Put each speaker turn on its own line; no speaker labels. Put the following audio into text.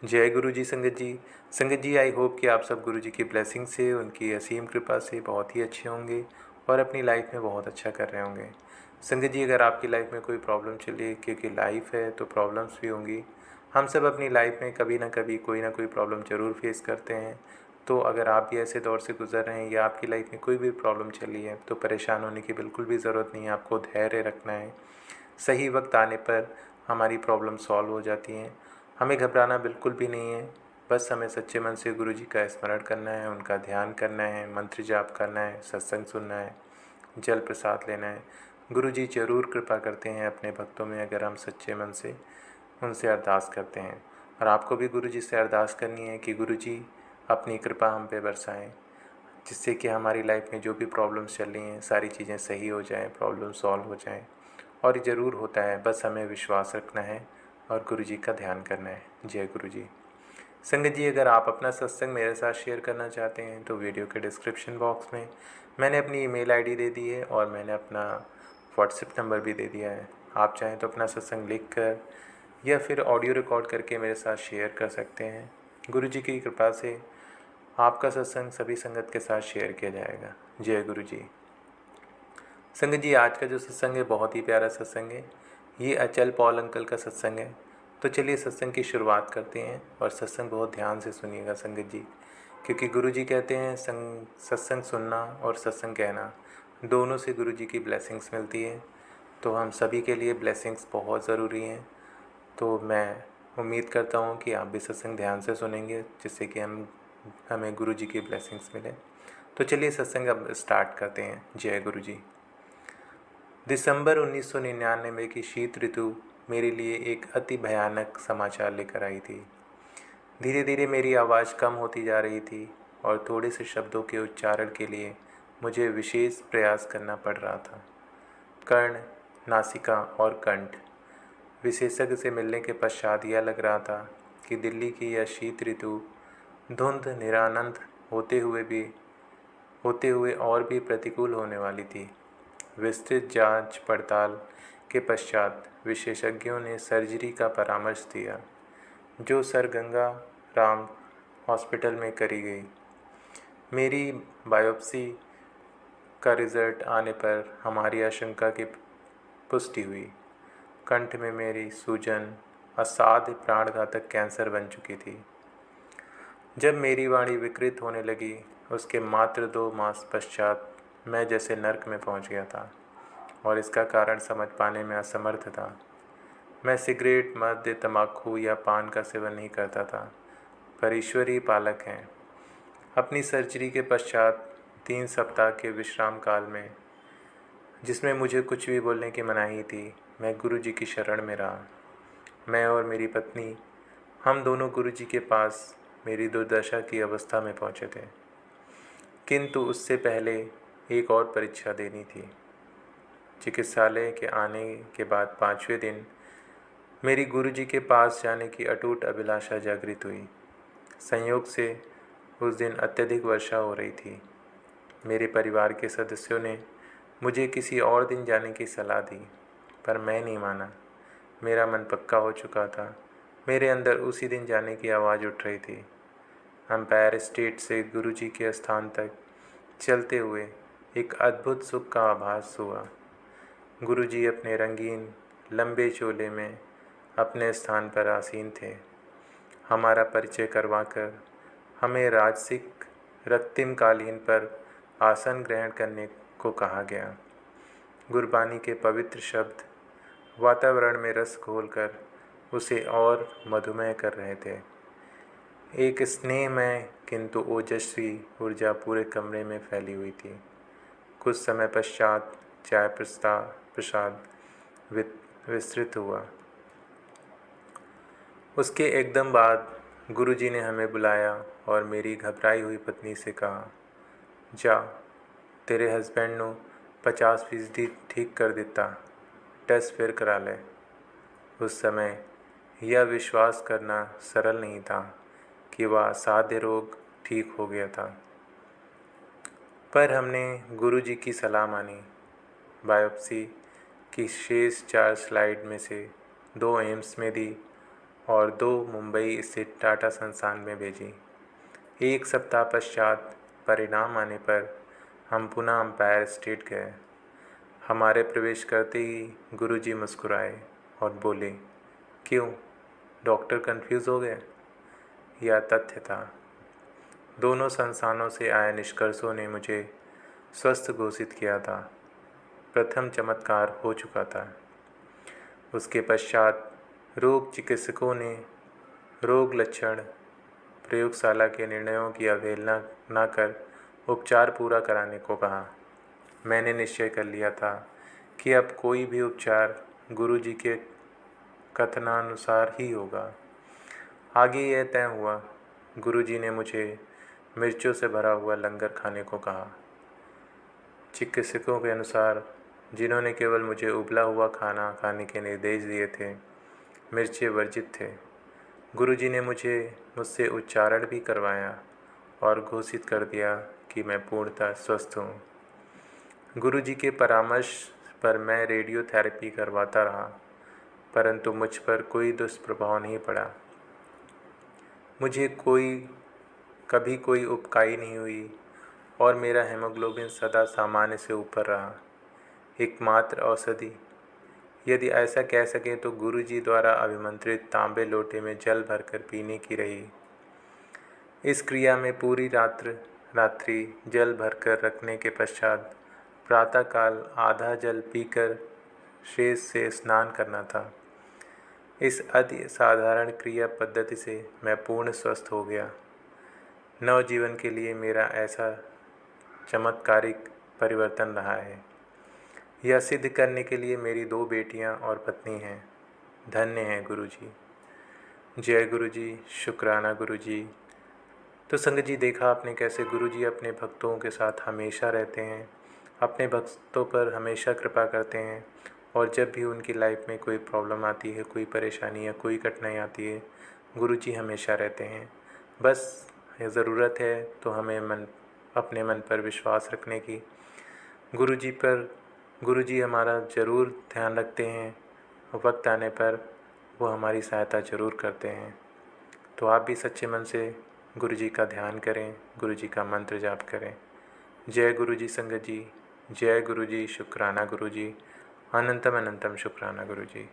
जय गुरु जी संगत जी। संगत जी, आई होप कि आप सब गुरु जी की ब्लेसिंग से, उनकी असीम कृपा से बहुत ही अच्छे होंगे और अपनी लाइफ में बहुत अच्छा कर रहे होंगे। संगत जी, अगर आपकी लाइफ में कोई प्रॉब्लम चल रही है, क्योंकि लाइफ है तो प्रॉब्लम्स भी होंगी। हम सब अपनी लाइफ में कभी ना कभी कोई ना कोई प्रॉब्लम ज़रूर फेस करते हैं। तो अगर आप भी ऐसे दौर से गुजर रहे हैं या आपकी लाइफ में कोई भी प्रॉब्लम चली है, तो परेशान होने की बिल्कुल भी ज़रूरत नहीं है। आपको धैर्य रखना है। सही वक्त आने पर हमारी प्रॉब्लम सॉल्व हो जाती हैं। हमें घबराना बिल्कुल भी नहीं है। बस हमें सच्चे मन से गुरु जी का स्मरण करना है, उनका ध्यान करना है, मंत्र जाप करना है, सत्संग सुनना है, जल प्रसाद लेना है। गुरु जी ज़रूर कृपा करते हैं अपने भक्तों में, अगर हम सच्चे मन से उनसे अरदास करते हैं। और आपको भी गुरु जी से अरदास करनी है कि गुरु जी अपनी कृपा हम पे बरसाएं, जिससे कि हमारी लाइफ में जो भी प्रॉब्लम्स चल रही हैं सारी चीज़ें सही हो जाएं, प्रॉब्लम सॉल्व हो जाएं। और ज़रूर होता है, बस हमें विश्वास रखना है और गुरु जी का ध्यान करना है। जय गुरु जी। संगत जी, अगर आप अपना सत्संग मेरे साथ शेयर करना चाहते हैं तो वीडियो के डिस्क्रिप्शन बॉक्स में मैंने अपनी ईमेल आईडी दे दी है और मैंने अपना व्हाट्सएप नंबर भी दे दिया है। आप चाहें तो अपना सत्संग लिख कर या फिर ऑडियो रिकॉर्ड करके मेरे साथ शेयर कर सकते हैं। गुरु जी की कृपा से आपका सत्संग सभी संगत के साथ शेयर किया जाएगा। जय गुरु जी। संगत जी, आज का जो सत्संग है बहुत ही प्यारा सत्संग है। ये अचल पॉल अंकल का सत्संग है। तो चलिए सत्संग की शुरुआत करते हैं और सत्संग बहुत ध्यान से सुनिएगा संगत जी, क्योंकि गुरु जी कहते हैं सत्संग सुनना और सत्संग कहना दोनों से गुरु जी की ब्लेसिंग्स मिलती है। तो हम सभी के लिए ब्लेसिंग्स बहुत ज़रूरी हैं। तो मैं उम्मीद करता हूँ कि आप भी सत्संग ध्यान से सुनेंगे, जिससे कि हमें गुरु जी की ब्लेसिंग्स मिले। तो चलिए सत्संग अब स्टार्ट करते हैं। जय गुरु जी। दिसंबर 1999 की शीत ऋतु मेरे लिए एक अति भयानक समाचार लेकर आई थी। धीरे धीरे मेरी आवाज़ कम होती जा रही थी और थोड़े से शब्दों के उच्चारण के लिए मुझे विशेष प्रयास करना पड़ रहा था। कर्ण, नासिका और कंठ विशेषज्ञ से मिलने के पश्चात यह लग रहा था कि दिल्ली की यह शीत ऋतु धुंध निरानंद होते हुए और भी प्रतिकूल होने वाली थी। विस्तृत जांच पड़ताल के पश्चात विशेषज्ञों ने सर्जरी का परामर्श दिया, जो सर गंगा राम हॉस्पिटल में करी गई। मेरी बायोप्सी का रिज़ल्ट आने पर हमारी आशंका की पुष्टि हुई। कंठ में मेरी सूजन असाध्य प्राणघातक कैंसर बन चुकी थी। जब मेरी वाणी विकृत होने लगी, उसके मात्र 2 मास पश्चात मैं जैसे नर्क में पहुंच गया था और इसका कारण समझ पाने में असमर्थ था। मैं सिगरेट, मद्य, तम्बाकू या पान का सेवन नहीं करता था, पर ईश्वर ही पालक हैं। अपनी सर्जरी के पश्चात 3 सप्ताह के विश्राम काल में, जिसमें मुझे कुछ भी बोलने की मनाही थी, मैं गुरु जी की शरण में रहा। मैं और मेरी पत्नी, हम दोनों गुरु जी के पास मेरी दुर्दशा की अवस्था में पहुँचे थे। किंतु उससे पहले एक और परीक्षा देनी थी। चिकित्सालय के आने के बाद 5वें दिन मेरी गुरु जी के पास जाने की अटूट अभिलाषा जागृत हुई। संयोग से उस दिन अत्यधिक वर्षा हो रही थी। मेरे परिवार के सदस्यों ने मुझे किसी और दिन जाने की सलाह दी, पर मैं नहीं माना। मेरा मन पक्का हो चुका था। मेरे अंदर उसी दिन जाने की आवाज़ उठ रही थी। एम्पायर स्टेट से गुरु जी के स्थान तक चलते हुए एक अद्भुत सुख का आभास हुआ। गुरु जी अपने रंगीन लंबे चोले में अपने स्थान पर आसीन थे। हमारा परिचय करवाकर हमें राजसिक रक्तिम कालीन पर आसन ग्रहण करने को कहा गया। गुरबानी के पवित्र शब्द वातावरण में रस घोलकर उसे और मधुमय कर रहे थे। एक स्नेहमय किंतु ओजस्वी ऊर्जा पूरे कमरे में फैली हुई थी। कुछ समय पश्चात चाय प्रसाद विस्तृत हुआ। उसके एकदम बाद गुरुजी ने हमें बुलाया और मेरी घबराई हुई पत्नी से कहा, जा तेरे हस्बैंड नु 50% ठीक कर दिता, टेस्ट फिर करा ले। उस समय यह विश्वास करना सरल नहीं था कि वह असाध्य रोग ठीक हो गया था, पर हमने गुरुजी की सलाह मानी। बायोप्सी की शेष 4 स्लाइड में से 2 एम्स में दी और 2 मुंबई स्थित टाटा संस्थान में भेजी। 1 सप्ताह पश्चात परिणाम आने पर हम पुनः अंपायर स्टेट गए। हमारे प्रवेश करते ही गुरुजी मुस्कुराए और बोले, क्यों, डॉक्टर कंफ्यूज हो गए? यह तथ्य था। दोनों संस्थानों से आए निष्कर्षों ने मुझे स्वस्थ घोषित किया था। प्रथम चमत्कार हो चुका था। उसके पश्चात रोग चिकित्सकों ने रोग लक्षण प्रयोगशाला के निर्णयों की अवहेलना न कर उपचार पूरा कराने को कहा। मैंने निश्चय कर लिया था कि अब कोई भी उपचार गुरुजी के कथनानुसार ही होगा। आगे यह तय हुआ। गुरुजी ने मुझे मिर्चों से भरा हुआ लंगर खाने को कहा। चिकित्सकों के अनुसार, जिन्होंने केवल मुझे उबला हुआ खाना खाने के निर्देश दिए थे, मिर्चें वर्जित थे, गुरुजी ने मुझसे उच्चारण भी करवाया और घोषित कर दिया कि मैं पूर्णतः स्वस्थ हूँ। गुरुजी के परामर्श पर मैं रेडियोथेरेपी करवाता रहा, परंतु मुझ पर कोई दुष्प्रभाव नहीं पड़ा। मुझे कभी कोई उबकाई नहीं हुई और मेरा हेमोग्लोबिन सदा सामान्य से ऊपर रहा। एकमात्र औषधि, यदि ऐसा कह सकें तो गुरुजी द्वारा अभिमंत्रित तांबे लोटे में जल भरकर पीने की रही। इस क्रिया में पूरी रात्रि जल भरकर रखने के पश्चात प्रातःकाल आधा जल पीकर शेष से स्नान करना था। इस अति साधारण क्रिया पद्धति से मैं पूर्ण स्वस्थ हो गया। नवजीवन के लिए मेरा ऐसा चमत्कारिक परिवर्तन रहा है। यह सिद्ध करने के लिए मेरी 2 बेटियां और पत्नी हैं। धन्य हैं गुरुजी। जय गुरुजी, शुक्राना गुरुजी। तो संगत जी, देखा आपने कैसे गुरुजी अपने भक्तों के साथ हमेशा रहते हैं, अपने भक्तों पर हमेशा कृपा करते हैं, और जब भी उनकी लाइफ में कोई प्रॉब्लम आती है, कोई परेशानी या कोई कठिनाई आती है, गुरुजी हमेशा रहते हैं। बस ये ज़रूरत है तो हमें अपने मन पर विश्वास रखने की। गुरुजी हमारा ज़रूर ध्यान रखते हैं। वक्त आने पर वो हमारी सहायता ज़रूर करते हैं। तो आप भी सच्चे मन से गुरुजी का ध्यान करें, गुरुजी का मंत्र जाप करें। जय गुरुजी संगत जी। जय गुरुजी, शुक्राना गुरुजी। अनंतम अनंतम शुक्राना गुरुजी।